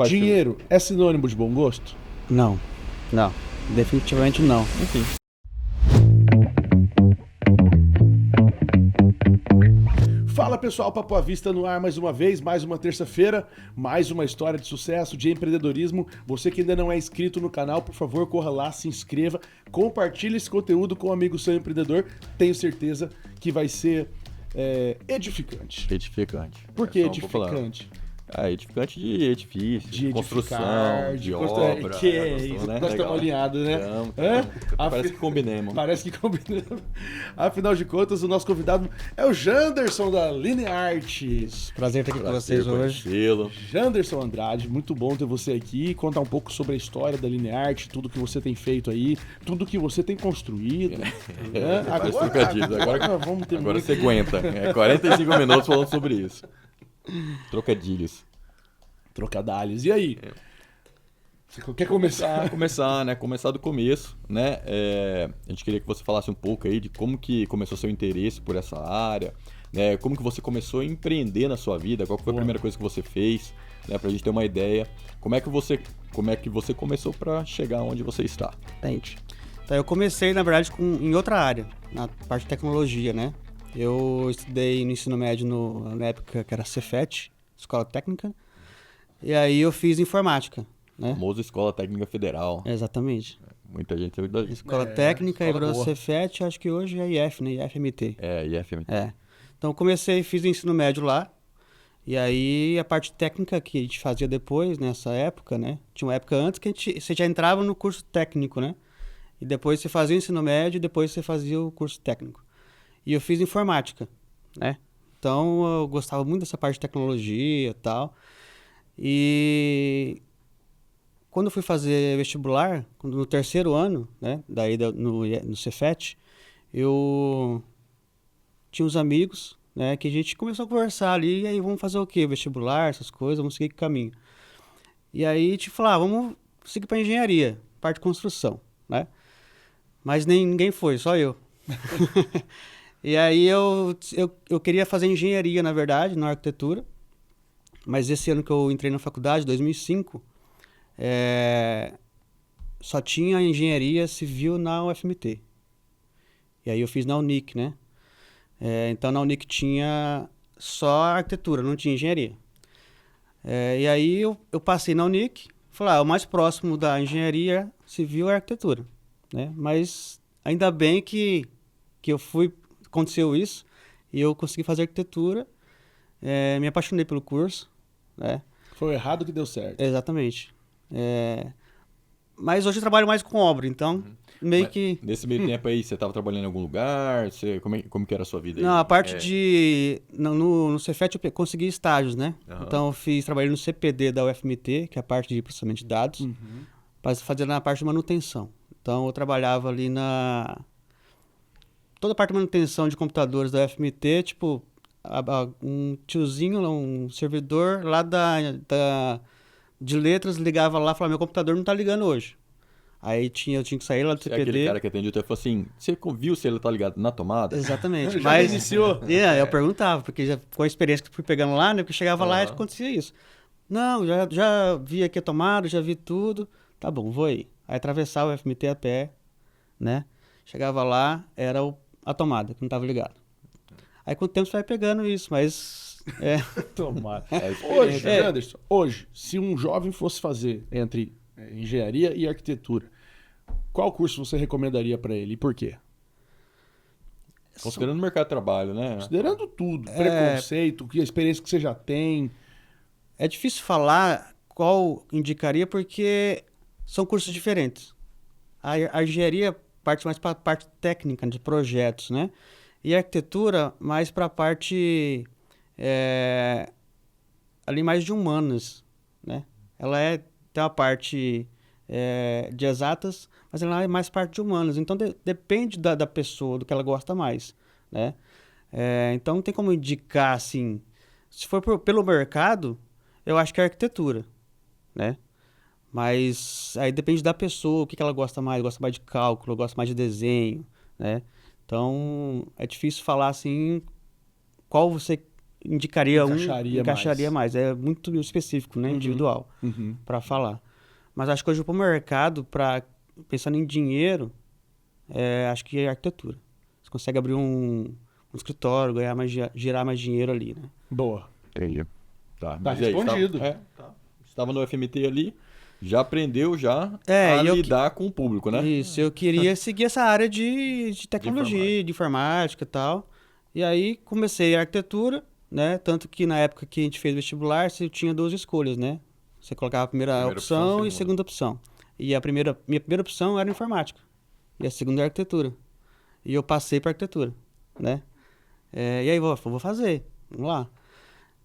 Dinheiro é sinônimo de bom gosto? Não, definitivamente não. Enfim. Fala pessoal, Papo à Vista no ar mais uma vez, mais uma terça-feira, mais uma história de sucesso, de empreendedorismo. Você que ainda não é inscrito no canal, por favor, corra lá, se inscreva, compartilhe esse conteúdo com um amigo seu empreendedor. Tenho certeza que vai ser edificante. Edificante. Por que edificante? Edificante de edifício, de construção, de obra. Que é isso, né? Nós estamos alinhados, né? Parece que combinemos. Parece que combinamos. Afinal de contas, o nosso convidado é o Janderson da Lineartes. Prazer estar aqui com vocês hoje. Janderson Andrade, muito bom ter você aqui. Contar um pouco sobre a história da Linearte, tudo que você tem feito aí, tudo que você tem construído. Agora você aguenta. 45 minutos falando sobre isso. Trocadalhos. E aí? Você quer começar? Começar do começo, né? A gente queria que você falasse um pouco aí de como que começou seu interesse por essa área, né? Como que você começou a empreender na sua vida, qual que foi a primeira coisa que você fez, né? Pra gente ter uma ideia. Como é que você começou para chegar onde você está? Entendi. Então, eu comecei, na verdade, em outra área, na parte de tecnologia, né? Eu estudei no ensino médio na época que era Cefet, Escola Técnica, e aí eu fiz informática, né? Famosa Escola Técnica Federal. Exatamente. Muita gente saiu daí. Escola Técnica, e virou Cefet, acho que hoje é IF, né? IFMT. IFMT. Então eu fiz o ensino médio lá, e aí a parte técnica que a gente fazia depois, nessa época, né? Tinha uma época antes que você já entrava no curso técnico, né? E depois você fazia o ensino médio, e depois você fazia o curso técnico. E eu fiz informática, né? Então, eu gostava muito dessa parte de tecnologia e tal. E quando eu fui fazer vestibular, no terceiro ano, né? Daí no Cefet, eu tinha uns amigos, né? Que a gente começou a conversar ali. E aí, vamos fazer o quê? Vestibular, essas coisas, vamos seguir que caminho. E aí, a gente falou, vamos seguir para engenharia, parte de construção, né? Mas ninguém foi, só eu. E aí eu queria fazer engenharia, na verdade, na arquitetura, mas esse ano que eu entrei na faculdade, 2005, só tinha engenharia civil na UFMT. E aí eu fiz na Unic, né? Então na Unic tinha só arquitetura, não tinha engenharia. E aí eu passei na Unic, falei, o mais próximo da engenharia civil é a arquitetura, né? Mas ainda bem que aconteceu isso, e eu consegui fazer arquitetura, me apaixonei pelo curso, né? Foi errado que deu certo. Exatamente. Mas hoje eu trabalho mais com obra, então que... Nesse meio tempo aí, você estava trabalhando em algum lugar? Como que era a sua vida aí? Não, a parte de... No Cefet eu consegui estágios, né? Uhum. Então eu trabalhei no CPD da UFMT, que é a parte de processamento de dados, fazendo na parte de manutenção. Então eu trabalhava ali toda a parte de manutenção de computadores da FMT, tipo, um tiozinho, um servidor lá de letras ligava lá e falava, meu computador não tá ligando hoje. Aí eu tinha que sair lá do CPD. Aquele cara que atendeu até falou assim, você viu se ele tá ligado na tomada? Exatamente. Mas iniciou? Eu perguntava, porque com a experiência que fui pegando lá, né, porque chegava lá e acontecia isso. Não, já vi aqui a tomada, já vi tudo. Tá bom, vou aí. Aí atravessava o FMT a pé, né? Chegava lá, era a tomada, que não estava ligado. Aí com o tempo você vai pegando isso, mas... Tomada. Anderson, hoje, se um jovem fosse fazer entre engenharia e arquitetura, qual curso você recomendaria para ele e por quê? Considerando o mercado de trabalho, né? Considerando tudo, preconceito, a experiência que você já tem. É difícil falar qual indicaria, porque são cursos diferentes. A engenharia parte mais para a parte técnica, de projetos, né? E a arquitetura mais para a parte ali mais de humanas, né? Ela tem uma parte de exatas, mas ela é mais parte de humanas. Então depende da pessoa, do que ela gosta mais, né? Então não tem como indicar assim. Se for pelo mercado, eu acho que é arquitetura, né? Mas aí depende da pessoa, o que ela gosta mais de cálculo, gosta mais de desenho, né? Então é difícil falar assim qual você indicaria Encaixaria mais. É muito específico, né? Individual, para falar. Mas acho que hoje, para o mercado, pensando em dinheiro, acho que é arquitetura. Você consegue abrir um escritório, gerar mais dinheiro ali, né? Boa. Entendi. Tá, Tá respondido. Estava no FMT ali, já aprendeu É, a e eu lidar com o público, né? Isso, eu queria seguir essa área de tecnologia, de informática e tal. E aí comecei a arquitetura, né? Tanto que na época que a gente fez vestibular, você tinha duas escolhas, né? Você colocava a primeira opção e a segunda opção. E minha primeira opção era informática. E a segunda era arquitetura. E eu passei para arquitetura, né? E aí vou fazer, vamos lá.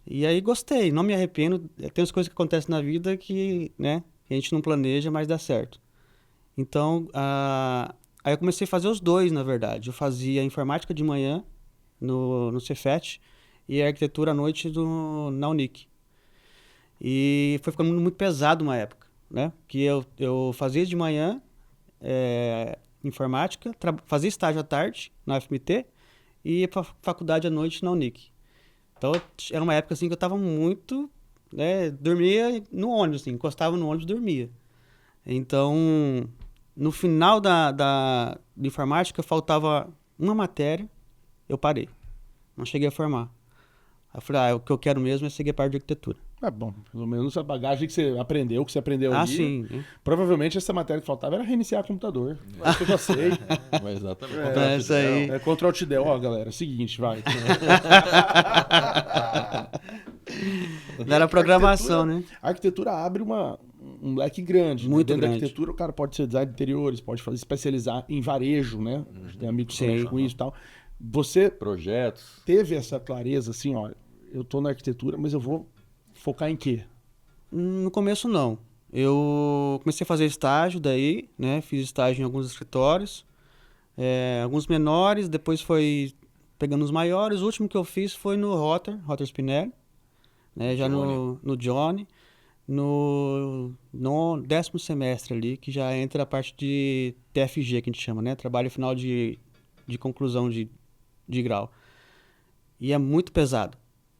E aí gostei, não me arrependo. Tem as coisas que acontecem na vida que, né, que a gente não planeja, mas dá certo. Então, aí eu comecei a fazer os dois, na verdade. Eu fazia informática de manhã no Cefet e a arquitetura à noite na Unic. E foi ficando muito pesado uma época, né? Que eu fazia de manhã informática, fazia estágio à tarde na UFMT e ia para faculdade à noite na Unic. Então, era uma época assim que eu estava muito, né? Dormia no ônibus, assim, encostava no ônibus e dormia. Então, no final da informática, faltava uma matéria, eu parei. Não cheguei a formar. Aí eu falei, o que eu quero mesmo é seguir a parte de arquitetura. Bom, pelo menos a bagagem que você aprendeu ali. Sim. Provavelmente essa matéria que faltava era reiniciar o computador. Acho que eu já sei. Mas exatamente. Isso aí. Ctrl Alt Del. Ó, galera, seguinte, vai. Não era programação, né? A arquitetura abre um leque grande. Muito Dentro grande. da arquitetura, o cara pode ser design de interiores, pode especializar em varejo, né? A gente tem amigos que mexem com isso e tal. Você Projetos. teve essa clareza, assim, ó, eu tô na arquitetura, mas eu vou focar em quê? No começo, não. Eu comecei a fazer estágio daí, né? Fiz estágio em alguns escritórios, alguns menores, depois foi pegando os maiores. O último que eu fiz foi no Rotter Spinelli, né? Já no Johnny, no 10º semestre ali, que já entra a parte de TFG, que a gente chama, né? Trabalho final de conclusão de grau. E é muito pesado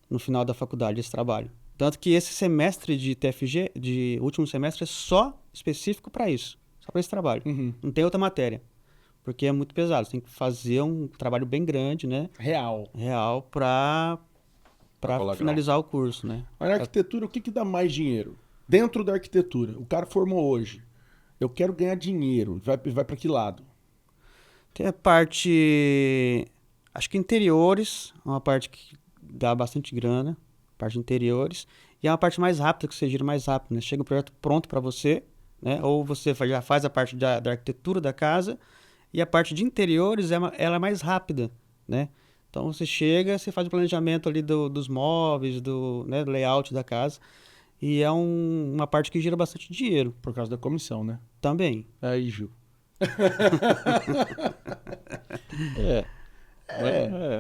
no final da faculdade esse trabalho. Tanto que esse semestre de TFG, de último semestre, é só específico para isso. Só para esse trabalho. Não tem outra matéria. Porque é muito pesado. Você tem que fazer um trabalho bem grande, né? Real para finalizar o curso, né? Mas na arquitetura, o que dá mais dinheiro? Dentro da arquitetura, o cara formou hoje. Eu quero ganhar dinheiro. Vai para que lado? Tem a parte... Acho que interiores é uma parte que dá bastante grana. Parte de interiores. E é uma parte mais rápida, que você gira mais rápido, né? Chega o projeto pronto para você, né? Ou você já faz a parte da arquitetura da casa. E a parte de interiores, ela é mais rápida, né? Então, você chega, você faz o planejamento ali dos móveis, do layout da casa. E é uma parte que gira bastante dinheiro. Por causa da comissão, né? Também. Aí, Gil.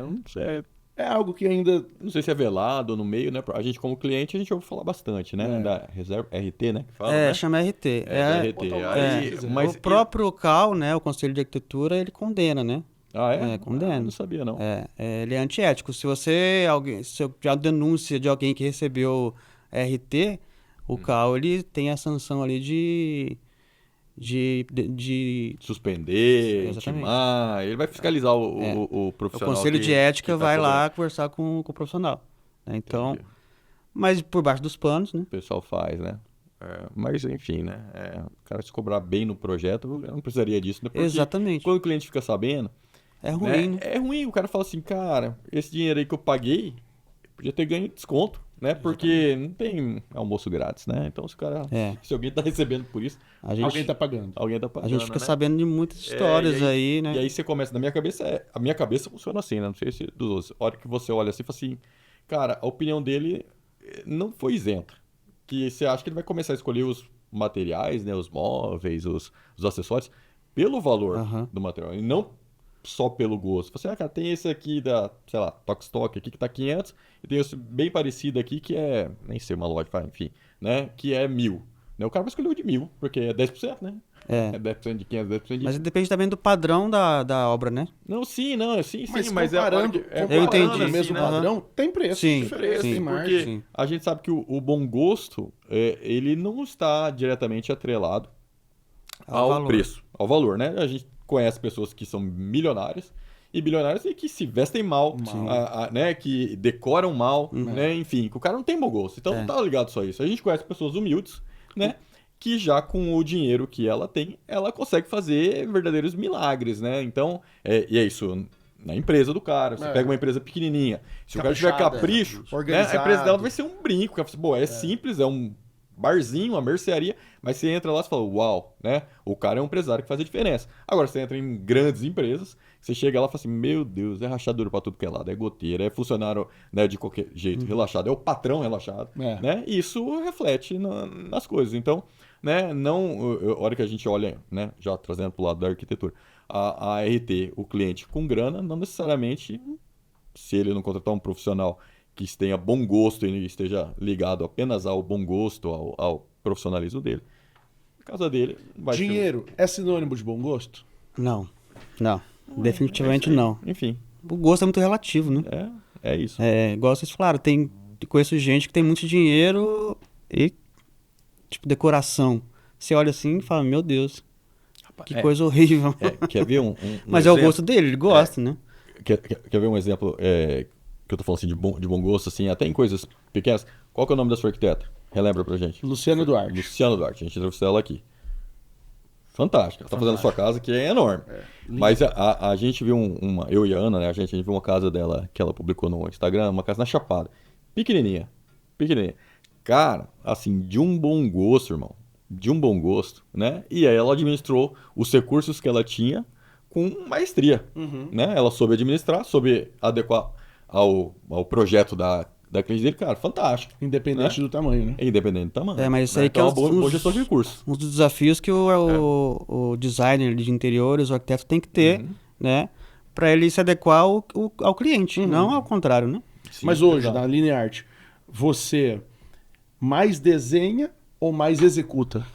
Não sei. É algo que ainda... Não sei se é velado ou no meio, né? A gente, como cliente, a gente ouve falar bastante, né? Da reserva RT, né? Que fala, né? Chama RT. RT. Mas o próprio CAL, né? O Conselho de Arquitetura, ele condena, né? Ah, é? Condena. Não sabia, não. Ele é antiético. Se já denúncia de alguém que recebeu RT, o CAL, ele tem a sanção ali de suspender, Exatamente. intimar, ele vai fiscalizar o profissional. O Conselho de Ética vai lá conversar com o profissional. Né? Então, mas por baixo dos panos, né? O pessoal faz, né? Mas, enfim, né? O cara se cobrar bem no projeto, eu não precisaria disso. Né? Porque exatamente. Quando o cliente fica sabendo... É ruim, né? É ruim, o cara fala assim, cara, esse dinheiro aí que eu paguei, podia ter ganho desconto, né? Porque não tem almoço grátis, né? Então, se alguém tá recebendo por isso, alguém tá pagando. Alguém tá pagando, a gente fica né? sabendo de muitas histórias aí, né? E aí você começa, a minha cabeça funciona assim, né? Não sei se dos outros. A hora que você olha assim, fala assim, cara, a opinião dele não foi isenta. Que você acha que ele vai começar a escolher os materiais, né? Os móveis, os acessórios, pelo valor do material. E não só pelo gosto. Você, cara, tem esse aqui da, sei lá, Tokstok aqui que tá 500 e tem esse bem parecido aqui que é, nem sei, uma loja, enfim, né? Que é 1.000. Né? O cara vai escolher o de 1.000, porque é 10%, né? É 10% de 500, 10% de... Mas depende também do padrão da obra, né? Não, sim, mas comparando, Eu entendi. o mesmo né? padrão, tem preço, Sim, diferença, sim, tem margem. Porque Sim. a gente sabe que o bom gosto, ele não está diretamente atrelado ao valor. preço, ao valor, né? A gente conhece pessoas que são milionárias e bilionárias e que se vestem mal, né? Que decoram mal, né? Enfim, que o cara não tem bom gosto. Então não tá ligado só a isso. A gente conhece pessoas humildes, né? Que já com o dinheiro que ela tem, ela consegue fazer verdadeiros milagres, né? Então, e é isso na empresa do cara. Você pega uma empresa pequenininha, se o cara tiver Caprichada, capricho, né? A organizado. empresa dela vai ser um brinco. Pô, é simples, é um barzinho, uma mercearia, mas você entra lá e fala, uau, né? O cara é um empresário que faz a diferença. Agora, você entra em grandes empresas, você chega lá e fala assim, meu Deus, é rachadura pra tudo que é lado, é goteira, é funcionário, né, de qualquer jeito, relaxado, é o patrão relaxado, né? E isso reflete nas coisas. Então, né, a hora que a gente olha, né, já trazendo pro lado da arquitetura, a RT, o cliente com grana, não necessariamente, se ele não contratar um profissional que tenha bom gosto e esteja ligado apenas ao bom gosto, ao profissionalismo dele, a casa dele vai Dinheiro é sinônimo de bom gosto? Não. Definitivamente não. Enfim. O gosto é muito relativo, né? É isso. Igual vocês falaram, conheço gente que tem muito dinheiro e, tipo, decoração. Você olha assim e fala, meu Deus, que coisa horrível. Quer ver um Mas exemplo? é o gosto dele, ele gosta, né? Quer ver um exemplo que eu tô falando assim, de bom gosto, assim, até em coisas pequenas? Qual que é o nome da sua arquiteta? Relembra pra gente. Luciano Duarte. Luciano Duarte, a gente entrevistou ela aqui. Fantástica. Ela tá fazendo a sua casa, que é enorme. Mas a gente viu eu e a Ana, né? A gente viu uma casa dela que ela publicou no Instagram, uma casa na Chapada. Pequenininha. Cara, assim, de um bom gosto, irmão. De um bom gosto, né? E aí ela administrou os recursos que ela tinha com maestria, né? Ela soube administrar, soube adequar ao projeto da cliente dele, cara, fantástico. Independente do tamanho, né? Independente do tamanho. Mas isso né? aí Então, que é boa gestão de recursos. um dos desafios que o designer de interiores, o arquiteto tem que ter, né? Para ele se adequar ao cliente, não ao contrário, né? Sim, Mas hoje, exato. na Lineart, você mais desenha ou mais executa?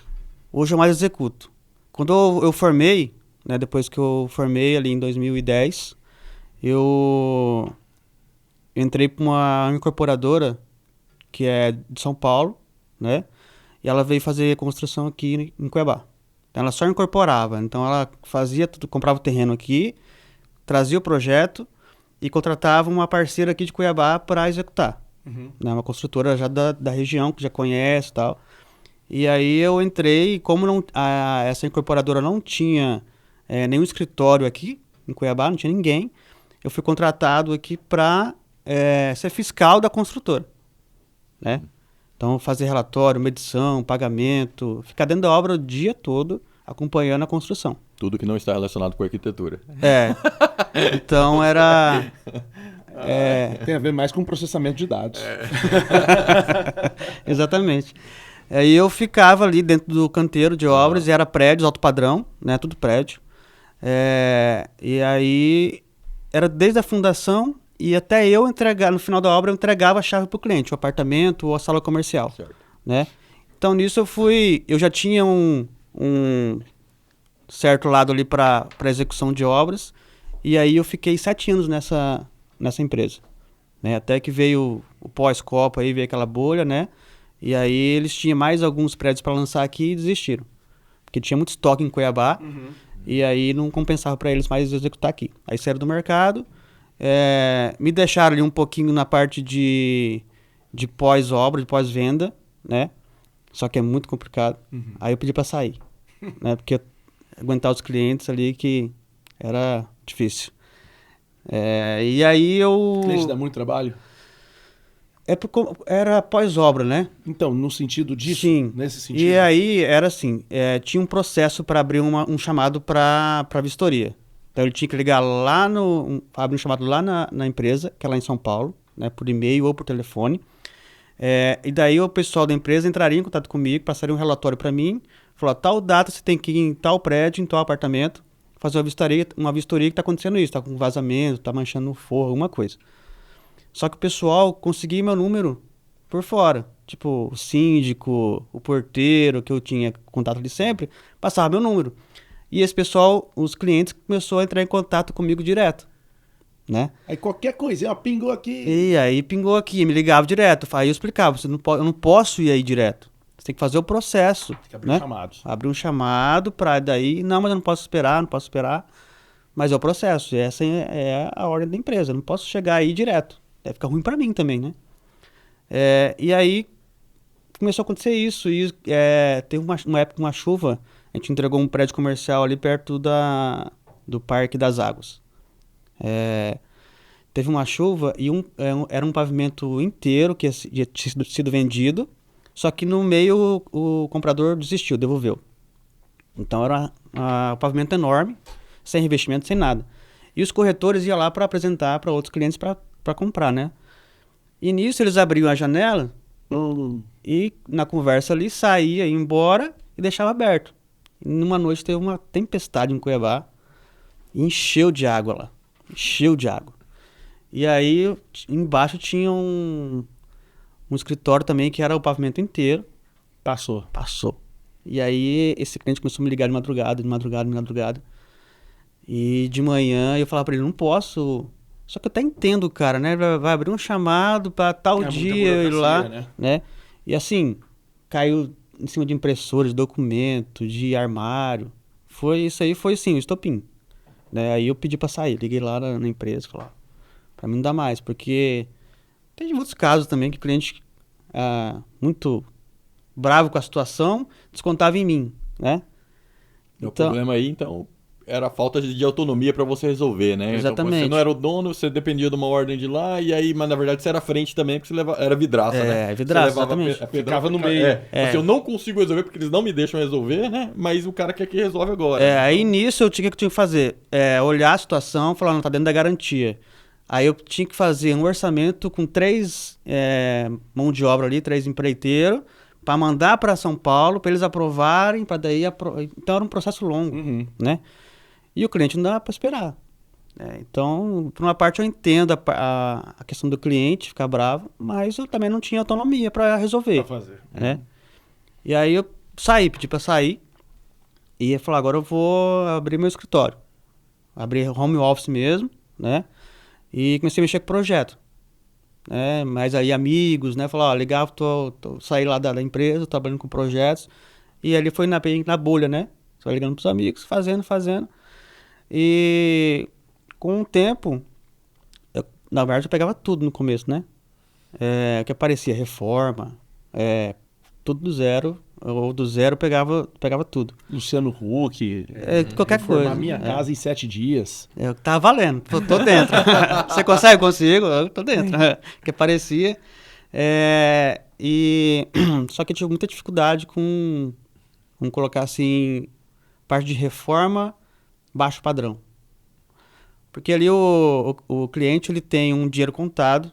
Hoje eu mais executo. Quando eu formei, né, depois que eu formei ali em 2010, eu entrei para uma incorporadora que é de São Paulo, né? E ela veio fazer construção aqui em Cuiabá. Então ela só incorporava. Então ela fazia tudo, comprava o terreno aqui, trazia o projeto e contratava uma parceira aqui de Cuiabá para executar. Né? Uma construtora já da região, que já conhece e tal. E aí eu entrei, e como essa incorporadora não tinha nenhum escritório aqui em Cuiabá, não tinha ninguém, eu fui contratado aqui para ser fiscal da construtora, né? Então fazer relatório, medição, pagamento, ficar dentro da obra o dia todo acompanhando a construção. Tudo que não está relacionado com arquitetura. Então era... Tem a ver mais com processamento de dados. Exatamente. Aí eu ficava ali dentro do canteiro de obras, e era prédios, alto padrão, né? Tudo prédio. E aí era desde a fundação e até eu entregar, no final da obra, eu entregava a chave para o cliente, o apartamento ou a sala comercial. Certo. Né? Então nisso eu já tinha um certo lado ali para execução de obras, e aí eu fiquei 7 anos nessa empresa. Né? Até que veio o pós-Copa, aí veio aquela bolha, né? E aí eles tinham mais alguns prédios para lançar aqui e desistiram. Porque tinha muito estoque em Cuiabá, e aí não compensava para eles mais executar aqui. Aí saíram do mercado, me deixaram ali um pouquinho na parte de pós-obra, de pós-venda, né? Só que é muito complicado. Aí eu pedi para sair, né? Porque aguentar os clientes ali que era difícil. E aí O cliente dá muito trabalho? Era pós-obra, né? Então, no sentido disso? Sim. Nesse sentido? E aí era assim, tinha um processo para abrir um chamado para vistoria. Então ele tinha que ligar lá abrir um chamado lá na empresa, que é lá em São Paulo, né, por e-mail ou por telefone. E daí o pessoal da empresa entraria em contato comigo, passaria um relatório para mim, falou, tal data você tem que ir em tal prédio, em tal apartamento, fazer uma vistoria que está acontecendo isso, está com vazamento, está manchando no forro, alguma coisa. Só que o pessoal conseguia meu número por fora. tipo o síndico, o porteiro, que eu tinha contato ali sempre, passava meu número. E esse pessoal, os clientes, começou a entrar em contato comigo direto, né? Aí qualquer coisinha, ó, pingou aqui. E aí pingou aqui, me ligava direto. Aí eu explicava, eu não posso ir aí direto. Você tem que fazer o processo. Tem que abrir né? chamados. Abrir um chamado para daí, não, mas eu não posso esperar. Mas é o processo, e essa é a ordem da empresa. Eu não posso chegar aí direto. Deve ficar ruim para mim também, né? E aí começou a acontecer isso. E teve uma época, uma chuva, a gente entregou um prédio comercial ali perto do Parque das Águas. Teve uma chuva e era um pavimento inteiro que tinha sido vendido, só que no meio o comprador desistiu, devolveu. Então era um pavimento enorme, sem revestimento, sem nada. E os corretores iam lá para apresentar para outros clientes para comprar, né? E nisso eles abriam a janela e na conversa ali saía, ia embora e deixava aberto. E numa noite teve uma tempestade em Cuiabá e encheu de água lá. Encheu de água. E aí embaixo tinha um escritório também que era o pavimento inteiro. Passou. E aí esse cliente começou a me ligar de madrugada. E de manhã eu falava pra ele, não posso. Só que eu até entendo, cara, né? Vai abrir um chamado pra tal dia eu ir lá, né? E assim, caiu em cima de impressores, de documento, de armário. Isso aí foi assim, o estopim. Né? Aí eu pedi pra sair, liguei lá na empresa e falei, pra mim não dá mais, porque tem muitos casos também que o cliente muito bravo com a situação, descontava em mim, né? O problema aí, então, era a falta de autonomia para você resolver, né? Exatamente. Então, você não era o dono, você dependia de uma ordem de lá, e aí, mas na verdade você era frente também, porque você era vidraça, né? Vidraça, você levava exatamente. Ficava no meio. Assim, eu não consigo resolver porque eles não me deixam resolver, né? Mas o cara quer que resolve agora. Né? Aí nisso o que eu tinha que fazer? Olhar a situação, falar, não, tá dentro da garantia. Aí eu tinha que fazer um orçamento com 3 mão de obra ali, 3 empreiteiros, para mandar para São Paulo, para eles aprovarem, para daí... Então era um processo longo, né? E o cliente não dá para esperar. Então, por uma parte eu entendo a questão do cliente ficar bravo, mas eu também não tinha autonomia para resolver. Pra fazer. Né? E aí eu pedi para sair, e eu falei, agora eu vou abrir meu escritório. Abrir home office mesmo, né? E comecei a mexer com o projeto. Mas aí amigos, né? Falaram, legal, saí lá da empresa, trabalhando com projetos. E ali foi na bolha, né? Só ligando pros amigos, fazendo. E com o tempo, na verdade eu pegava tudo no começo, né? Que aparecia reforma, tudo do zero. Ou do zero pegava tudo. Luciano Huck. Qualquer coisa. A minha casa em 7 dias. Tá valendo, tô dentro. Você consegue? Consigo? Eu tô dentro. Que aparecia. Só que eu tive muita dificuldade com, vamos colocar assim, parte de reforma, baixo padrão. Porque ali o cliente ele tem um dinheiro contado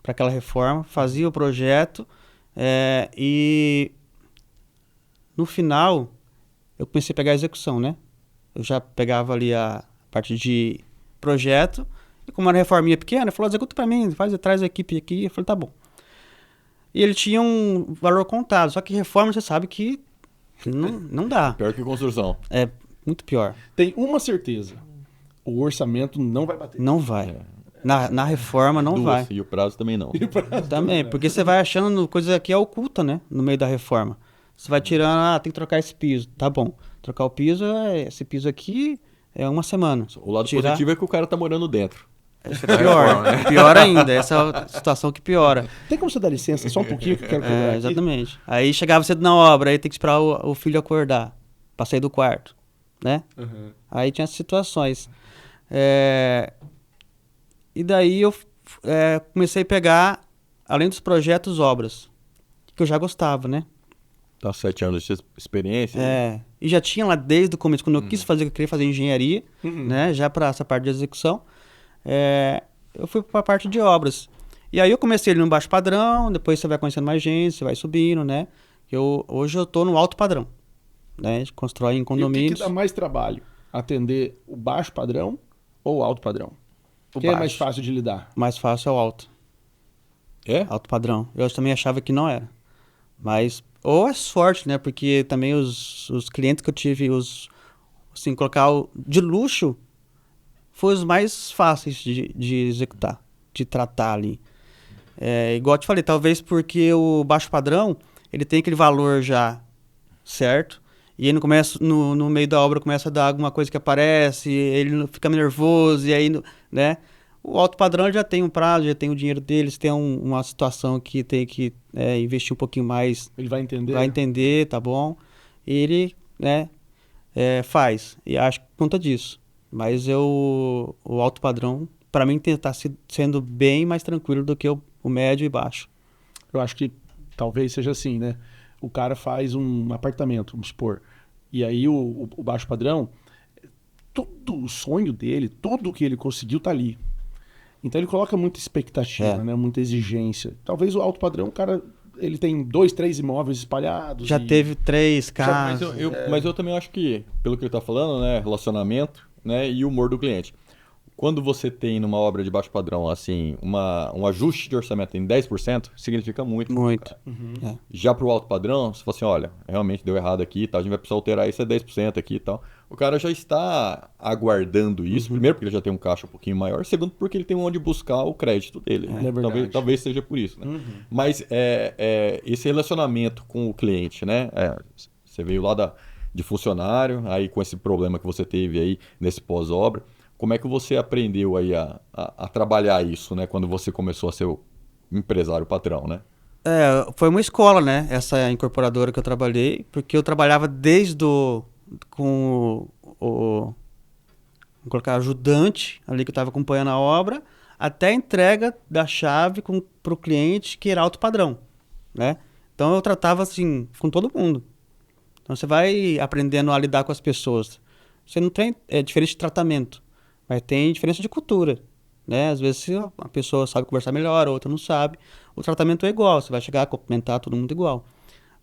para aquela reforma, fazia o projeto e no final eu comecei a pegar a execução, né? Eu já pegava ali a parte de projeto e como era uma reforminha pequena, ele falou, executa para mim, traz a equipe aqui. Eu falei, tá bom. E ele tinha um valor contado, só que reforma você sabe que não dá. Pior que construção. É muito pior. Tem uma certeza, o orçamento não vai bater. Não vai. Na reforma não vai. E o prazo também não. Também, porque você vai achando coisa que é oculta, né? No meio da reforma. Você vai tirando, tem que trocar esse piso. Tá bom. Trocar o piso, esse piso aqui é uma semana. O lado positivo é que o cara tá morando dentro. Isso é pior, né? Pior ainda. Essa é a situação que piora. Tem como você dar licença só um pouquinho que eu quero cobrar aqui? Exatamente. Aí chegava cedo na obra, aí tem que esperar o filho acordar pra sair do quarto, né? Aí tinha essas situações. E daí eu comecei a pegar, além dos projetos, obras. Que eu já gostava, né? Tá 7 anos de experiência. E já tinha lá desde o começo, quando eu quis fazer, eu queria fazer engenharia, né? Já para essa parte de execução. Eu fui para a parte de obras. E aí eu comecei ali no baixo padrão, depois você vai conhecendo mais gente, você vai subindo, né? Hoje eu tô no alto padrão, né? A gente constrói em condomínios. E o que dá mais trabalho? Atender o baixo padrão ou o alto padrão? O que é mais fácil de lidar? Mais fácil é o alto. É? Alto padrão. Eu também achava que não era. Mas, ou é sorte, né? Porque também os clientes que eu tive, assim, colocar de luxo, foi os mais fáceis de executar, de tratar ali. Igual eu te falei, talvez porque o baixo padrão, ele tem aquele valor já certo, e ele no meio da obra começa a dar alguma coisa que aparece, ele fica nervoso, e aí, né? O alto padrão ele já tem um prazo, já tem o dinheiro deles, tem uma situação que tem que investir um pouquinho mais. Ele vai entender? Vai entender, tá bom? E ele, né, faz. E acho que por conta disso. Mas o alto padrão, para mim, está sendo bem mais tranquilo do que o médio e baixo. Eu acho que talvez seja assim, né? O cara faz um apartamento, vamos supor, e aí o baixo padrão, todo o sonho dele, tudo o que ele conseguiu tá ali. Então ele coloca muita expectativa, né? Muita exigência. Talvez o alto padrão, o cara, ele tem 2, 3 imóveis espalhados. Já teve 3 Mas casas. mas eu também acho que, pelo que ele tá falando, né? Relacionamento, né? E humor do cliente. Quando você tem numa obra de baixo padrão, assim, um ajuste de orçamento em 10%, significa muito. Muito. Já pro alto padrão, você fala assim, olha, realmente deu errado aqui, tá? A gente vai precisar alterar isso, é 10% aqui e tal. O cara já está aguardando isso, primeiro porque ele já tem um caixa um pouquinho maior, segundo porque ele tem onde buscar o crédito dele. Né? É verdade. Talvez seja por isso, né? Mas esse relacionamento com o cliente, né? Você veio lá de funcionário, aí com esse problema que você teve aí nesse pós-obra, como é que você aprendeu aí a trabalhar isso, né? Quando você começou a ser o empresário patrão, né? Foi uma escola, né? Essa incorporadora que eu trabalhei, porque eu trabalhava desde com vou colocar ajudante ali que eu estava acompanhando a obra, até a entrega da chave para o cliente que era alto padrão, né? Então eu tratava assim com todo mundo. Então você vai aprendendo a lidar com as pessoas. Você não tem diferente de tratamento, mas tem diferença de cultura, né? Às vezes a pessoa sabe conversar melhor, a outra não sabe. O tratamento é igual, você vai chegar a cumprimentar todo mundo igual.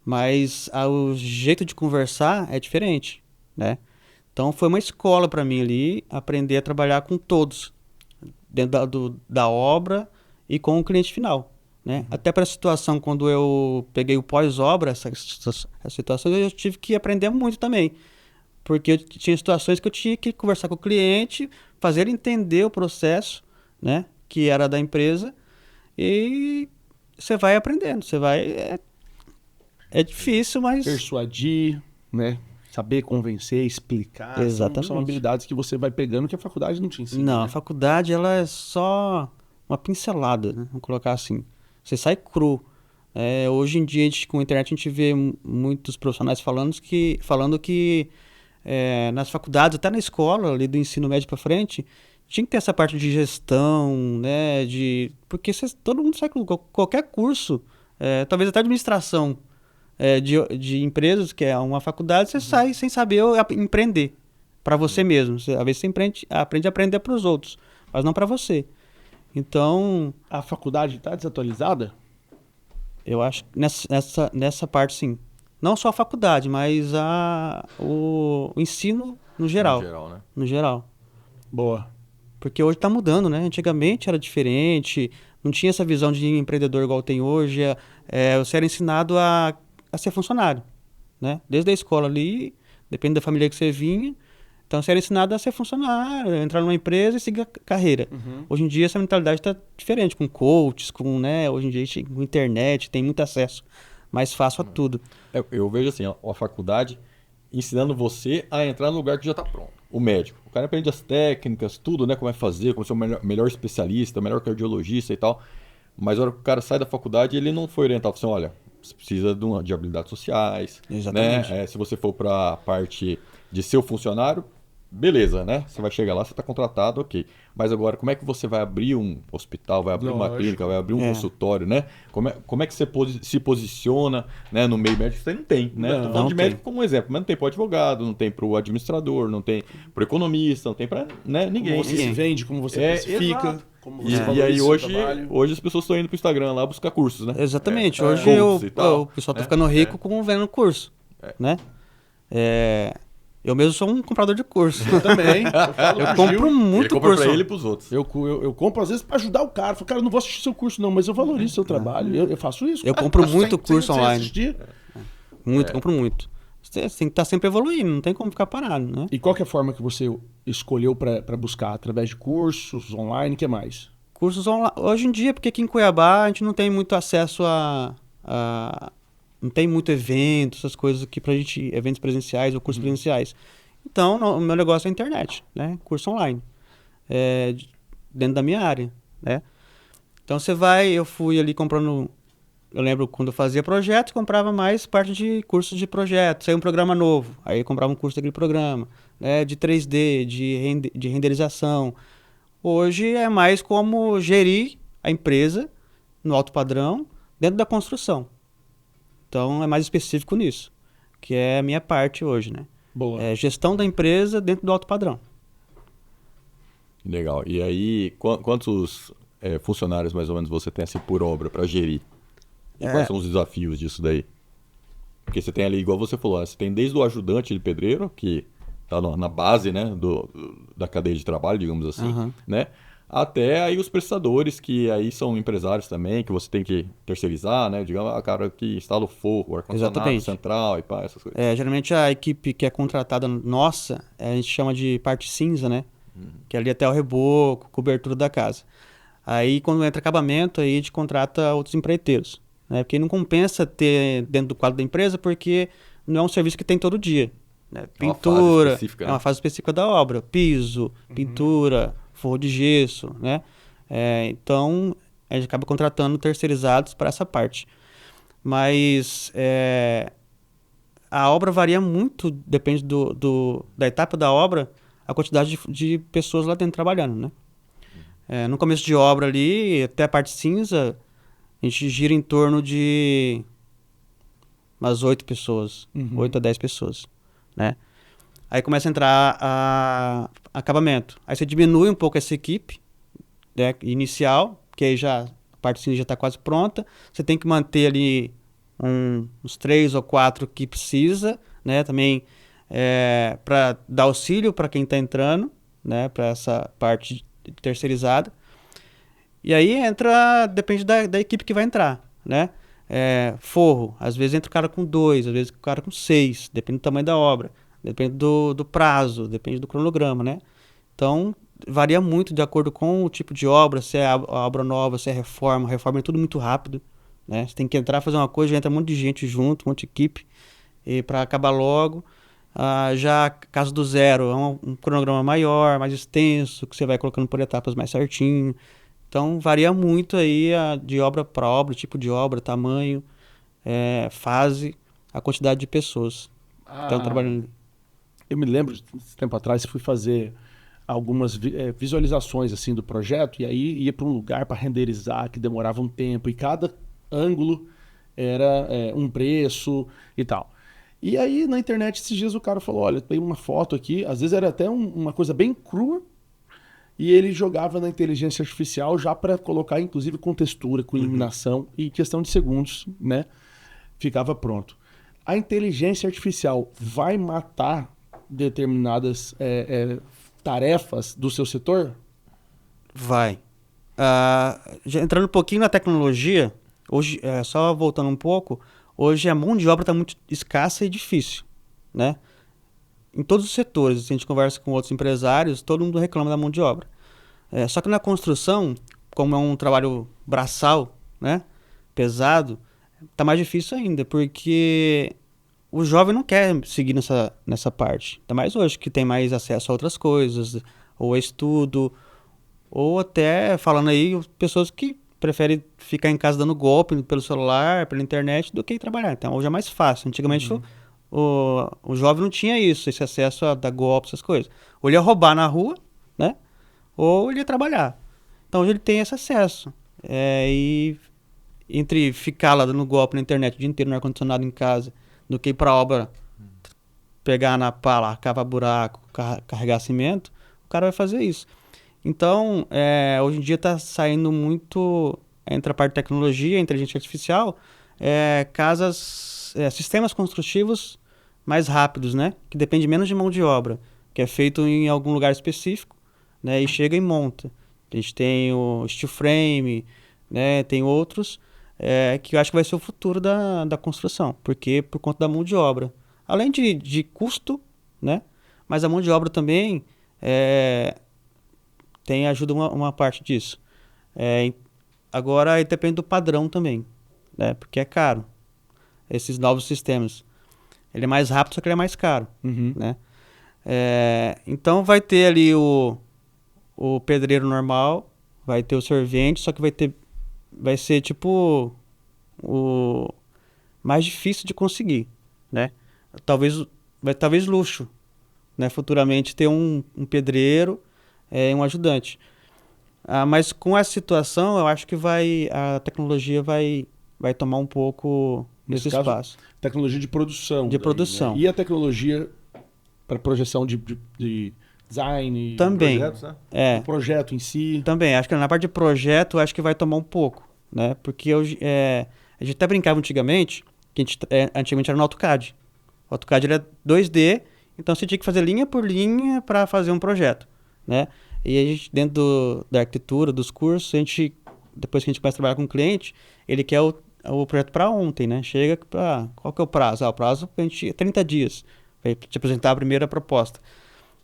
Mas o jeito de conversar é diferente, né? Então foi uma escola para mim ali, aprender a trabalhar com todos, dentro da obra e com o cliente final, né? Até para a situação, quando eu peguei o pós-obra, essa situação, eu tive que aprender muito também. Porque eu tinha situações que eu tinha que conversar com o cliente, fazer ele entender o processo, né? Que era da empresa, e você vai aprendendo, você vai... É difícil, mas... Persuadir, né? Saber convencer, explicar. Exatamente. São habilidades que você vai pegando que a faculdade não te ensina. Não, né? a faculdade ela é só uma pincelada, né? Vamos colocar assim. Você sai cru. Hoje em dia, com a internet, a gente vê muitos profissionais falando que nas faculdades, até na escola, ali do ensino médio para frente, tinha que ter essa parte de gestão, né? Porque todo mundo sai com qualquer curso, talvez até administração de empresas, que é uma faculdade, você sai sem saber empreender para você mesmo. Às vezes você aprende a aprender para os outros, mas não para você. Então... A faculdade está desatualizada? Eu acho que nessa parte, sim. Não só a faculdade, mas o ensino no geral. No geral, né? No geral. Boa. Porque hoje está mudando, né? Antigamente era diferente, não tinha essa visão de empreendedor igual tem hoje. Você era ensinado a ser funcionário, né? Desde a escola ali, depende da família que você vinha. Então você era ensinado a ser funcionário, entrar numa empresa e seguir a carreira. Hoje em dia essa mentalidade está diferente, com coaches, né? Hoje em dia com internet, tem muito acesso mais fácil a tudo. Eu vejo assim, a faculdade ensinando você a entrar no lugar que já está pronto. O médico. O cara aprende as técnicas, tudo, né? Como é fazer, como ser o melhor especialista, o melhor cardiologista e tal. Mas a hora que o cara sai da faculdade, ele não foi orientado assim, olha, você precisa de habilidades sociais. Exatamente. Né? Se você for para a parte de ser o funcionário, beleza, né? Você vai chegar lá, você está contratado, ok. Mas agora, como é que você vai abrir um hospital, vai abrir uma clínica, vai abrir um consultório, né? Como é que você se posiciona, né, no meio médico? Você não tem, né? Estou falando de médico como um exemplo, mas não tem para o advogado, não tem para o administrador, não tem para o economista, não tem para ninguém. Como você se vende, como você precifica. Exato. Como você E aí hoje as pessoas estão indo para o Instagram lá buscar cursos, né? Exatamente. Hoje o pessoal está ficando rico vendendo curso, né? Eu mesmo sou um comprador de curso. Eu também. Eu falo Eu pro compro Gil, muito Ele compra curso. pra ele e pros outros. eu compro às vezes pra ajudar o cara. Eu falo, cara, eu não vou assistir seu curso não, mas eu valorizo seu trabalho. Eu faço isso. Eu cara. compro muito Sem curso você online. assistir. Muito, compro muito. Você tem que estar sempre evoluindo, não tem como ficar parado, né? E qual que é a forma que você escolheu pra buscar? Através de cursos, online, o que mais? Cursos online. Hoje em dia, porque aqui em Cuiabá a gente não tem muito acesso não tem muito evento, essas coisas aqui pra gente, eventos presenciais ou cursos presenciais. Então, o meu negócio é a internet, né? Curso online. Dentro da minha área, né? Então eu fui ali comprando. Eu lembro quando eu fazia projetos, comprava mais parte de cursos de projeto. Saiu um programa novo, aí eu comprava um curso daquele programa, né? De 3D, de renderização. Hoje é mais como gerir a empresa no alto padrão dentro da construção. Então é mais específico nisso, que é a minha parte hoje, né? Boa. É gestão da empresa dentro do alto padrão. Legal. E aí, quantos funcionários mais ou menos você tem assim por obra para gerir? E quais são os desafios disso daí? Porque você tem ali, igual você falou, você tem desde o ajudante de pedreiro, que está na base, né, da cadeia de trabalho, digamos assim, né? Até aí os prestadores, que aí são empresários também, que você tem que terceirizar, né? Digamos, a cara que instala o forro, o ar-condicionado Exatamente. central e pá, essas coisas. Geralmente a equipe que é contratada nossa, a gente chama de parte cinza, né? Que é ali até o reboco, cobertura da casa. Aí quando entra acabamento, aí a gente contrata outros empreiteiros, né? Porque não compensa ter dentro do quadro da empresa, porque não é um serviço que tem todo dia, né? Pintura, específica, é né? uma fase específica da obra, piso, pintura, forro de gesso, né? Então a gente acaba contratando terceirizados para essa parte. Mas a obra varia muito, depende da etapa da obra, a quantidade de pessoas lá dentro trabalhando, né? No começo de obra ali, até a parte cinza, a gente gira em torno de umas 8 pessoas, 8 a 10 pessoas, né? Aí começa a entrar acabamento. Aí você diminui um pouco essa equipe, né, inicial, que aí a parte cinza já está quase pronta. Você tem que manter ali uns 3 ou 4 que precisa, né? Também para dar auxílio para quem está entrando, né? Para essa parte terceirizada. E aí depende da equipe que vai entrar, né? Forro, às vezes entra o cara com 2, às vezes o cara com 6, depende do tamanho da obra, depende do prazo, depende do cronograma, né? Então, varia muito de acordo com o tipo de obra, se é a obra nova, se é reforma. Reforma é tudo muito rápido, né? Você tem que entrar, fazer uma coisa, já entra um monte de gente junto, um monte de equipe, para acabar logo. Já caso do zero, é um cronograma maior, mais extenso, que você vai colocando por etapas mais certinho. Então, varia muito aí de obra para obra, tipo de obra, tamanho, fase, a quantidade de pessoas que estão trabalhando. Eu me lembro, tempo atrás, fui fazer algumas visualizações assim do projeto, e aí ia para um lugar para renderizar, que demorava um tempo, e cada ângulo era um preço e tal. E aí na internet esses dias o cara falou, olha, tem uma foto aqui, às vezes era até uma coisa bem crua, e ele jogava na inteligência artificial já para colocar, inclusive, com textura, com iluminação, e em questão de segundos, né, ficava pronto. A inteligência artificial vai matar determinadas tarefas do seu setor? Vai. Já entrando um pouquinho na tecnologia, hoje, só voltando um pouco, hoje a mão de obra está muito escassa e difícil, né? Em todos os setores, se a gente conversa com outros empresários, todo mundo reclama da mão de obra. Só que na construção, como é um trabalho braçal, né, pesado, tá mais difícil ainda, porque o jovem não quer seguir nessa parte. Ainda mais hoje, que tem mais acesso a outras coisas, ou a estudo, ou até, falando aí, pessoas que preferem ficar em casa dando golpe pelo celular, pela internet, do que ir trabalhar. Então hoje é mais fácil. Antigamente o jovem não tinha isso, esse acesso a dar golpe, essas coisas. Ou ele ia roubar na rua, né? Ou ele ia trabalhar. Então hoje ele tem esse acesso. E entre ficar lá dando golpe na internet o dia inteiro no ar-condicionado em casa, do que ir pra obra, pegar na pá lá, cavar buraco, carregar cimento, o cara vai fazer isso. Então, hoje em dia está saindo muito, entre a parte de tecnologia, inteligência artificial, sistemas construtivos mais rápidos, né? Que depende menos de mão de obra, que é feito em algum lugar específico, né? E chega e monta. A gente tem o steel frame, né? Tem outros que eu acho que vai ser o futuro da construção, porque por conta da mão de obra. Além de custo, né? Mas a mão de obra também ajuda uma parte disso. Agora depende do padrão também, né? Porque é caro. Esses novos sistemas. Ele é mais rápido, só que ele é mais caro, né? Então vai ter ali o pedreiro normal, vai ter o servente, só que vai ser tipo o mais difícil de conseguir, né? Talvez luxo, né? Futuramente ter um pedreiro e um ajudante. Mas com essa situação, eu acho que a tecnologia vai tomar um pouco desse espaço. Tecnologia de produção. De produção. Né? E a tecnologia para projeção de design, também, projetos, né? O projeto em si. Também, acho que na parte de projeto, acho que vai tomar um pouco, né? Porque a gente até brincava antigamente, que antigamente era no AutoCAD. O AutoCAD era 2D, então você tinha que fazer linha por linha para fazer um projeto, né? E a gente, dentro da arquitetura, dos cursos, depois que a gente começa a trabalhar com o cliente, ele quer o projeto para ontem, né? Chega para... Qual que é o prazo? O prazo é 30 dias para te apresentar a primeira proposta.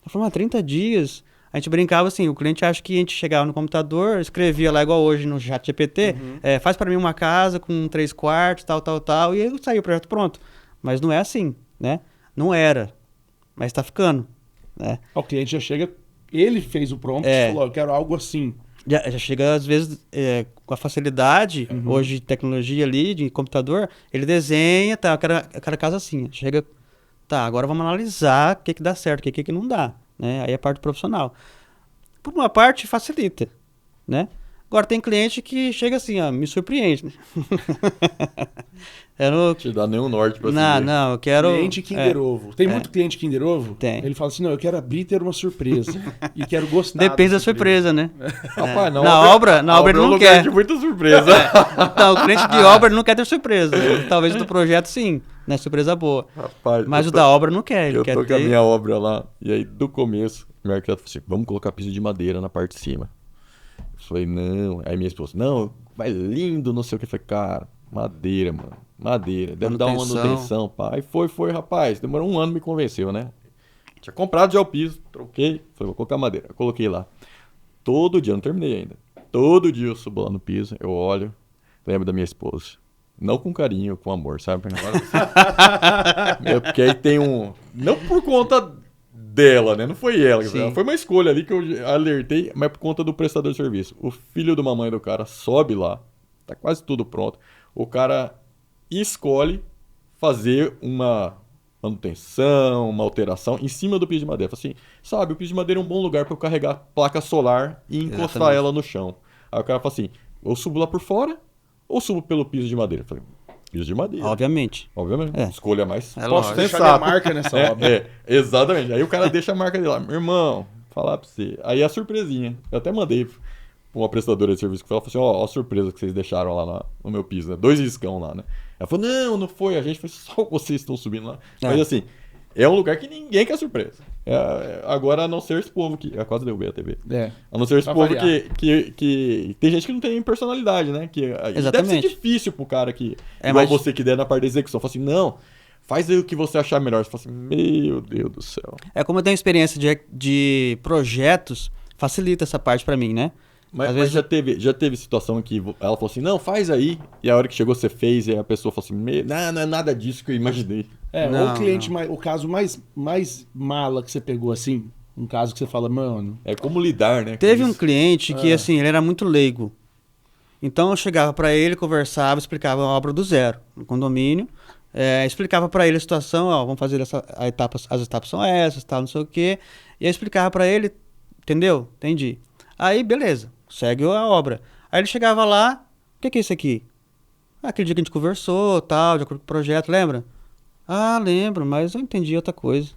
Eu falei, 30 dias... A gente brincava assim, o cliente acha que a gente chegava no computador, escrevia lá igual hoje no ChatGPT, faz para mim uma casa com 3 quartos, tal, e aí saiu o projeto pronto. Mas não é assim, né? Não era, mas está ficando, né? O cliente já chega, ele fez o prompt e falou, eu quero algo assim. Já chega, às vezes, com a facilidade, hoje, de tecnologia ali, de computador, ele desenha, eu quero a casa assim. Chega, agora vamos analisar o que dá certo, o que não dá. Né? Aí é a parte profissional. Por uma parte, facilita, né? Agora tem cliente que chega assim, me surpreende. Né? Te dá nenhum norte pra você. Não, eu quero... Cliente Kinder Ovo. Tem muito cliente Kinder Ovo? Tem. Ele fala assim, não, eu quero abrir e ter uma surpresa. E quero gostar Depende da surpresa, né? Rapaz, Na obra ele não quer. De muita surpresa. Então, o cliente de obra não quer ter surpresa. Talvez do projeto, sim. Né? Surpresa boa. Rapaz, mas o da obra não quer. Ele eu quer tô com a minha obra lá. E aí, do começo, meu arquiteto falou assim, vamos colocar piso de madeira na parte de cima. Eu falei, não. Aí minha esposa, não, vai lindo, não sei o que. Eu falei, cara, madeira, mano. Madeira. Deve dar uma manutenção, pá. Aí foi, rapaz. Demorou um ano, me convenceu, né? Tinha comprado já o piso, troquei. Falei, vou colocar madeira. Eu coloquei lá. Todo dia, não terminei ainda. Todo dia eu subo lá no piso, eu olho, lembro da minha esposa. Não com carinho, com amor, sabe? Porque aí tem não por conta dela, né? Não foi ela. Foi uma escolha ali que eu alertei, mas por conta do prestador de serviço. O filho do mamãe do cara sobe lá, tá quase tudo pronto. O cara escolhe fazer uma manutenção, uma alteração em cima do piso de madeira. Fala assim, sabe, o piso de madeira é um bom lugar para eu carregar placa solar e encostar ela no chão. Aí o cara fala assim, eu subo lá por fora ou subo pelo piso de madeira? Eu falei, piso de madeira. Obviamente. Escolha mais. Posso deixar minha marca nessa obra. Exatamente. Aí o cara deixa a marca dele lá. Meu irmão, falar pra você. Aí a surpresinha. Eu até mandei pra uma prestadora de serviço que falou assim, ó a surpresa que vocês deixaram lá no meu piso, né? 2 riscão lá, né? Ela falou, não foi. A gente foi só vocês estão subindo lá. Mas assim, é um lugar que ninguém quer surpresa. Agora, a não ser esse povo que... Eu quase derrubei a TV. A não ser esse povo que... Tem gente que não tem personalidade, né? Deve ser difícil pro cara que... igual você que der na parte da execução. Fala assim, não, faz aí o que você achar melhor. Você fala assim, meu Deus do céu. Como eu tenho experiência de projetos, facilita essa parte pra mim, né? Mas já teve situação que ela falou assim, não, faz aí. E a hora que chegou você fez, e a pessoa falou assim, não é nada disso que eu imaginei. O cliente, o caso mais mala que você pegou assim, um caso que você fala, mano... É como lidar, né? Teve um cliente que, assim, ele era muito leigo. Então eu chegava pra ele, conversava, explicava a obra do zero, no condomínio. Explicava pra ele a situação, vamos fazer as etapas são essas, tal, não sei o quê. E eu explicava pra ele, entendeu? Entendi. Aí, beleza. Segue a obra. Aí ele chegava lá, o que é isso aqui? Aquele dia que a gente conversou, tal, de acordo com o projeto, lembra? Lembro, mas eu entendi outra coisa.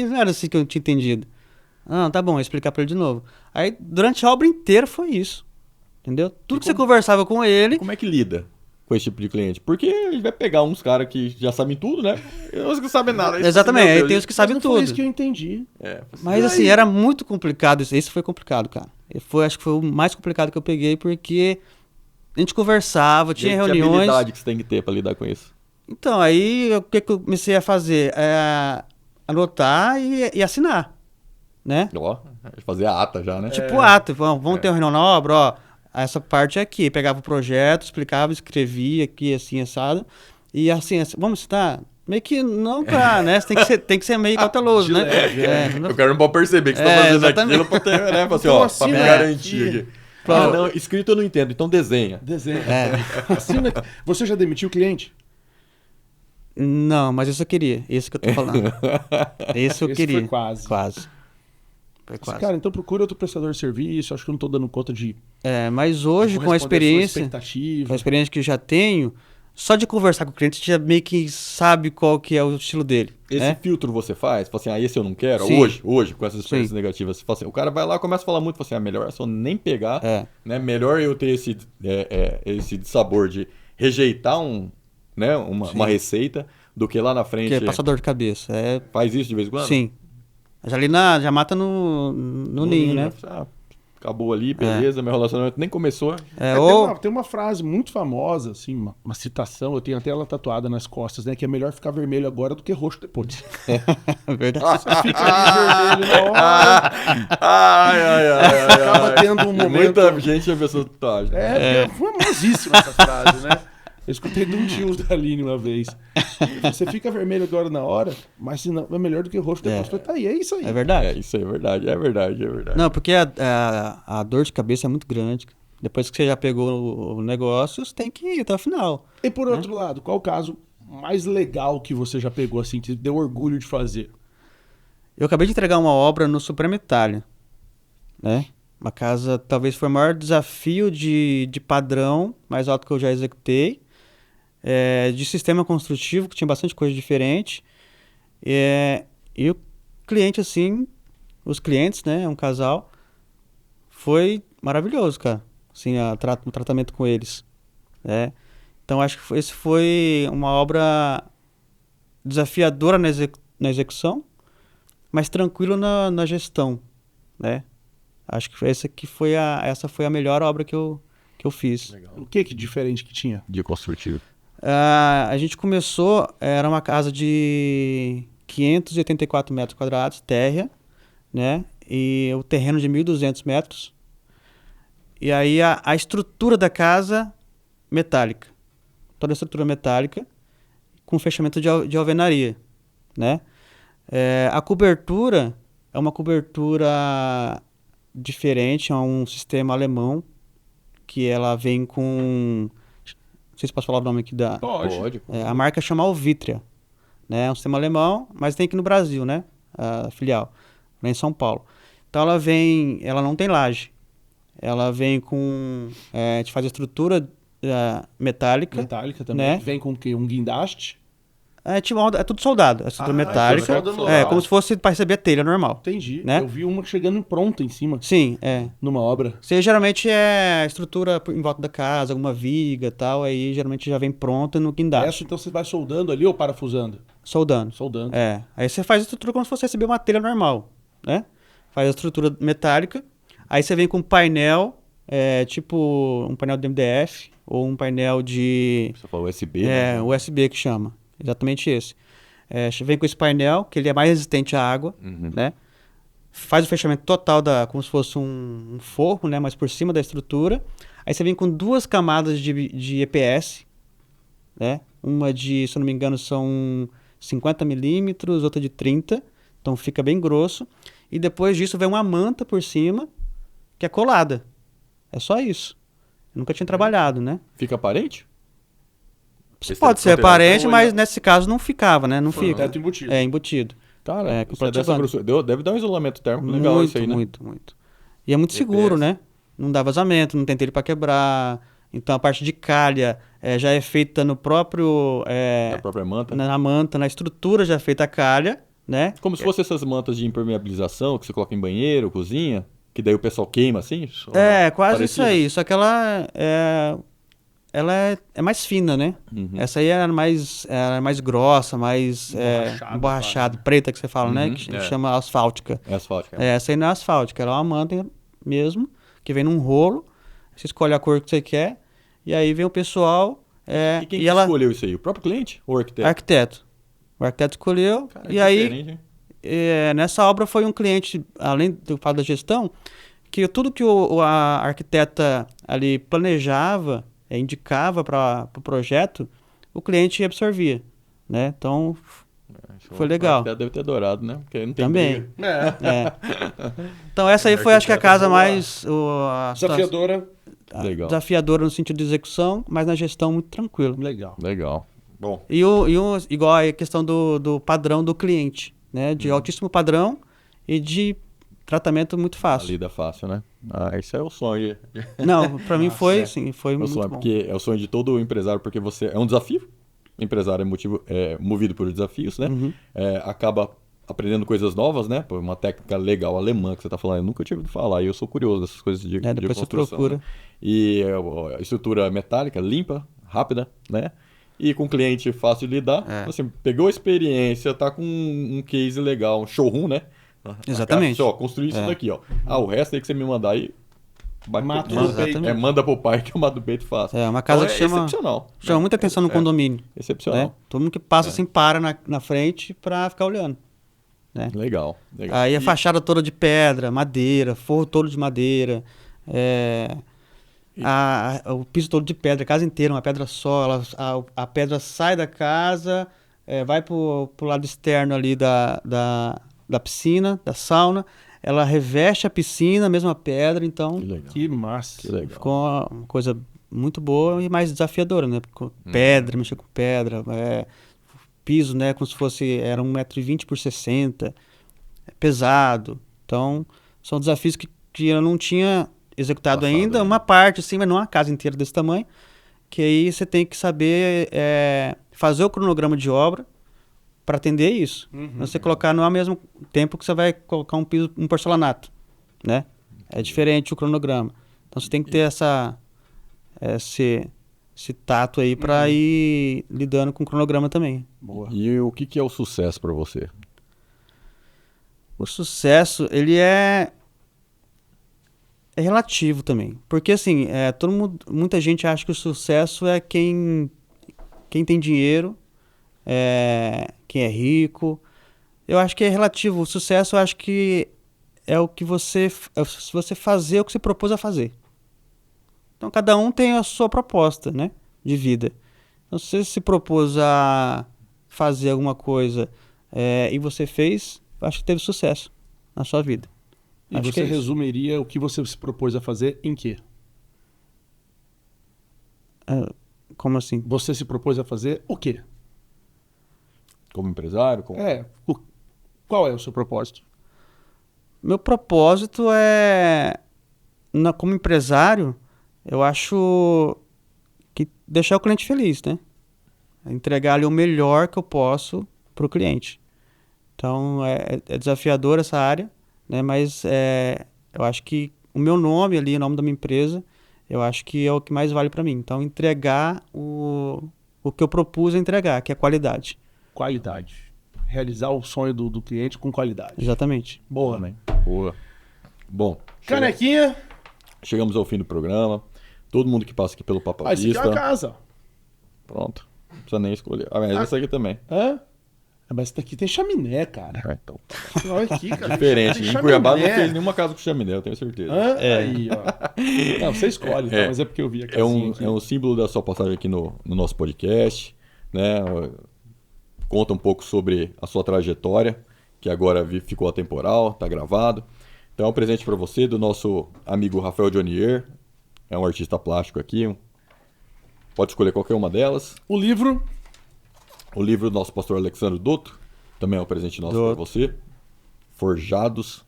Não era assim que eu tinha entendido. Tá bom, vou explicar pra ele de novo. Aí, durante a obra inteira foi isso. Entendeu? Tudo que você conversava com ele... Como é que lida? com esse tipo de cliente? Porque a gente vai pegar uns caras que já sabem tudo, né? E uns que não sabem nada. Exatamente, aí Meu tem Deus, os que sabem Mas não tudo. foi isso que eu entendi. Mas assim, era muito complicado isso. Esse foi complicado, cara. Acho que foi o mais complicado que eu peguei, porque a gente conversava, tinha Que reuniões. habilidade que você tem que ter pra lidar com isso? Então, aí o que eu comecei a fazer? Anotar e assinar, né? Ó, fazer a ata já, né? Tipo ato, vamos ter uma reunião na obra, ó, essa parte é aqui. Pegava o projeto, explicava, escrevia aqui, assim, assado. E assim, vamos citar? Meio que não pra, né? Você tem que ser meio cauteloso, né? O cara não pode perceber que você tá fazendo exatamente. aquilo pra ter, né? Pra assim, Então, ó, pra assina me garantir aqui. aqui. Ah, não, escrito eu não entendo, então desenha. Desenho. Assina aqui. Você já demitiu o cliente? Não, mas isso eu queria. Isso que eu tô falando. Isso eu Esse queria. foi quase. Quase. Foi quase. Cara, então procura outro prestador de serviço. Acho que eu não tô dando conta de Mas hoje, com a corresponder à sua experiência expectativa. que eu já tenho, só de conversar com o cliente, você já meio que sabe qual que é o estilo dele. Esse né? filtro você faz? Fala assim, esse eu não quero? Sim. Hoje, com essas experiências Sim. negativas, você fala assim, o cara vai lá e começa a falar muito, fala assim, melhor é só nem pegar, É. né? Melhor eu ter esse sabor de rejeitar uma receita do que lá na frente Que é passador de cabeça. faz isso de vez em quando? Sim. Já mata no ninho, né? Ah, acabou ali, beleza, meu relacionamento nem começou. Tem uma frase muito famosa, assim, uma citação, eu tenho até ela tatuada nas costas, né? Que é melhor ficar vermelho agora do que roxo depois. Verdade. Você fica ali vermelho na hora, Ai. acaba tendo um momento... Muita gente já pensou tatuagem. É famosíssima essa frase, né? Eu escutei de um tio da Aline uma vez. Você fica vermelho agora na hora, mas se não, é melhor do que roxo depois. Eu falei, tá aí, é isso aí. É verdade. É, isso aí é verdade. Não, porque a dor de cabeça é muito grande. Depois que você já pegou o negócio, você tem que ir até o final. E por outro lado, qual o caso mais legal que você já pegou, assim, que deu orgulho de fazer? Eu acabei de entregar uma obra no Suprema Itália, né? Uma casa, talvez foi o maior desafio de padrão mais alto que eu já executei. De sistema construtivo, que tinha bastante coisa diferente. E o cliente, assim, os clientes, né? Um casal, foi maravilhoso, cara. Assim, o tratamento com eles. Né? Então, acho que esse foi uma obra desafiadora na execução, mas tranquilo na gestão, né? Acho que essa foi a melhor obra que eu fiz. Legal. O que diferente que tinha? De construtivo. A gente começou, era uma casa de 584 metros quadrados, térrea, né? E o terreno de 1.200 metros. E aí a estrutura da casa metálica. Toda a estrutura metálica com fechamento de alvenaria, né? A cobertura é uma cobertura diferente, é um sistema alemão que ela vem com... Não sei se posso falar o nome aqui da... Pode. a marca chama Alvitria, né? É um sistema alemão, mas tem aqui no Brasil, né? A filial, lá em São Paulo. Então ela não tem laje. Ela vem com... a gente faz a estrutura metálica. Metálica também. Né? Vem com o quê? Um guindaste? É tudo soldado. A estrutura metálica. Como se fosse para receber a telha normal. Entendi. Né? Eu vi uma chegando pronta em cima, Sim, numa obra. Você geralmente é a estrutura em volta da casa, alguma viga e tal, aí geralmente já vem pronta no guindaste. Essa, então você vai soldando ali ou parafusando? Soldando. Soldando. Aí você faz a estrutura como se fosse receber uma telha normal, né? Faz a estrutura metálica, aí você vem com um painel, tipo um painel de MDF, ou um painel de... Você falou USB, né? USB que chama. Exatamente esse. Vem com esse painel, que ele é mais resistente à água, né? Faz o fechamento total como se fosse um forro, né? Mas por cima da estrutura. Aí você vem com 2 camadas de EPS, né? Uma de, se eu não me engano, são 50 milímetros, outra de 30. Então fica bem grosso. E depois disso vem uma manta por cima, que é colada. É só isso. Eu nunca tinha trabalhado, né? Fica aparente? Pode ser aparente, mas nesse caso não ficava, né? Não fica. Teto embutido. Embutido. Cara, com isso é dessa platina. grossura. Deve dar um isolamento térmico legal isso aí, né? Muito. E é muito seguro, né? Não dá vazamento, não tem telha para quebrar. Então a parte de calha já é feita no próprio... Na própria manta. Na manta, na estrutura já é feita a calha, né? Como se fossem essas mantas de impermeabilização que você coloca em banheiro, cozinha, que daí o pessoal queima assim? Quase parecido. isso aí. Só que ela é ela é mais fina, né? Essa aí era mais grossa, mais emborrachada, preta que você fala, né? Que chama asfáltica. É asfáltica. Essa aí não é asfáltica, ela é uma manta mesmo, que vem num rolo, você escolhe a cor que você quer, e aí vem o pessoal... E quem que escolheu isso aí? O próprio cliente ou o arquiteto? Arquiteto. O arquiteto escolheu, Cara, e aí nessa obra foi um cliente, além do fato da gestão, que tudo que a arquiteta ali planejava, indicava para o projeto, o cliente absorvia, né? Então, foi legal. O arquiteto deve ter adorado, né? Porque não tem Também. briga. Então, essa aí foi, acho que a casa mais... Desafiadora. Legal. Desafiadora no sentido de execução, mas na gestão muito tranquilo. Legal. Bom. E igual a questão do padrão do cliente, né? De altíssimo padrão e de tratamento muito A fácil. lida fácil, né? Isso é o sonho. Não, pra mim foi, sim, foi É o muito sonho, bom. porque é o sonho de todo empresário, porque você é um desafio. O empresário é movido por desafios, né? Acaba aprendendo coisas novas, né? Por uma técnica legal alemã que você está falando. Eu nunca tinha ouvido falar e eu sou curioso dessas coisas de Depois você construção. procura. Né? E a estrutura metálica, limpa, rápida, né? E com cliente fácil de lidar. Assim, pegou a experiência, tá com um case legal, um showroom, né? Exatamente. Só, construir isso daqui, ó. O resto aí que você me mandar aí... Manda pro pai que eu mato o peito fácil. É uma casa que excepcional. Chama muita atenção no condomínio. Excepcional. Né? Todo mundo que passa assim para na frente pra ficar olhando. Né? Legal. Aí a fachada toda de pedra, madeira, forro todo de madeira, o piso todo de pedra, a casa inteira, uma pedra só. A pedra sai da casa, vai pro lado externo ali da piscina, da sauna. Ela reveste a piscina, a mesma pedra, então... Que massa. Que legal. Ficou uma coisa muito boa e mais desafiadora, né? Pedra, mexer com pedra, piso, né? Como se fosse... Era 1,20 m por 60 pesado. Então, são desafios que eu não tinha executado ainda. Uma parte, assim, mas não uma casa inteira desse tamanho. Que aí você tem que saber fazer o cronograma de obra para atender isso. Você colocar no mesmo tempo que você vai colocar um piso, um porcelanato, né? É diferente o cronograma. Então você tem que ter esse tato aí para ir lidando com o cronograma também. Boa. E o que é o sucesso para você? O sucesso, ele é relativo também. Porque assim, muita gente acha que o sucesso é quem tem dinheiro, quem é rico. Eu acho que é relativo. O sucesso, eu acho que é o que você fazer o que se propôs a fazer. Então, cada um tem a sua proposta, né, de vida. Então, se você se propôs a fazer alguma coisa e você fez, eu acho que teve sucesso na sua vida. E Acho você resumiria o que você se propôs a fazer em quê? Como assim? Você se propôs a fazer o quê? Como empresário? Qual é o seu propósito? Meu propósito como empresário, eu acho que deixar o cliente feliz, né? Entregar ali o melhor que eu posso para o cliente. Então, é desafiador essa área, né? Mas eu acho que o meu nome ali, o nome da minha empresa, eu acho que é o que mais vale para mim. Então, entregar o que eu propus a entregar, que é qualidade. Qualidade. Realizar o sonho do cliente com qualidade. Exatamente. Boa. Boa. Bom. Canequinha. Chegamos ao fim do programa. Todo mundo que passa aqui pelo Papo à Vista. Esse aqui é a casa. Pronto. Não precisa nem escolher. Mas essa aqui também. Mas esse daqui tem chaminé, cara. Então. Olha aqui, cara. Diferente. Tem Em Cuiabá não chaminé. fez nenhuma casa com chaminé, eu tenho certeza. Aí, ó. Não, você escolhe, tá? Mas é porque eu vi a casinha aqui. É um símbolo da sua passagem aqui no nosso podcast, né? Conta um pouco sobre a sua trajetória, que agora ficou atemporal, tá gravado. Então é um presente para você do nosso amigo Rafael Jonier. É um artista plástico aqui. Pode escolher qualquer uma delas. O livro do nosso pastor Alexandre Dotto. Também é um presente nosso para você. Forjados.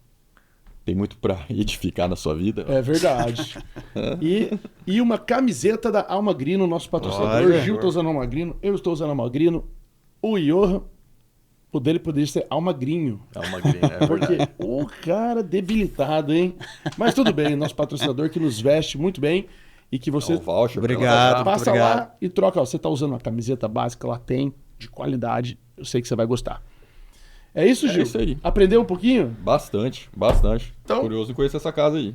Tem muito para edificar na sua vida. É verdade. e uma camiseta da Almagrino, nosso patrocinador. Olha. O Gil tá usando Almagrino, eu estou usando Almagrino. O Johan, o dele poderia ser Almagrinho. Almagrinho, é Porque verdade. o cara debilitado, hein? Mas tudo bem, nosso patrocinador que nos veste muito bem. e que você O voucher. Obrigado. passa obrigado. lá e troca. Ó, você tá usando uma camiseta básica, lá tem, de qualidade. Eu sei que você vai gostar. É isso, Gil? É isso aí. Aprendeu um pouquinho? Bastante, bastante. Então- Tô curioso em conhecer essa casa aí.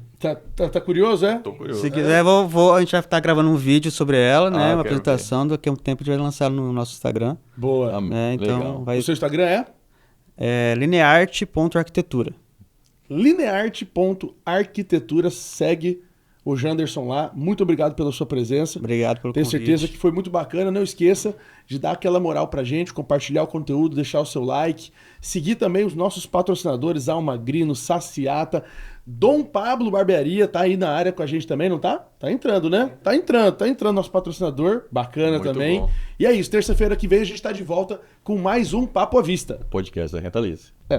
Tá curioso, é? Tô curioso. Se quiser, a gente vai estar gravando um vídeo sobre ela, né? Ah, Uma quero apresentação. Daqui a um tempo a gente vai lançar no nosso Instagram. Boa. Né? Então, Legal. vai. O seu Instagram é Linearte.arquitetura. linearte.arquitetura. Segue o Janderson lá. Muito obrigado pela sua presença. Obrigado pelo Tenho convite. certeza que foi muito bacana. Não esqueça de dar aquela moral pra gente, compartilhar o conteúdo, deixar o seu like, seguir também os nossos patrocinadores, Almagrino, Saciata, Dom Pablo Barbearia, tá aí na área com a gente também, não tá? Tá entrando, né? Tá entrando nosso patrocinador, bacana Muito também. bom. E é isso, terça-feira que vem a gente tá de volta com mais um Papo à Vista. Podcast da Rentalize. É.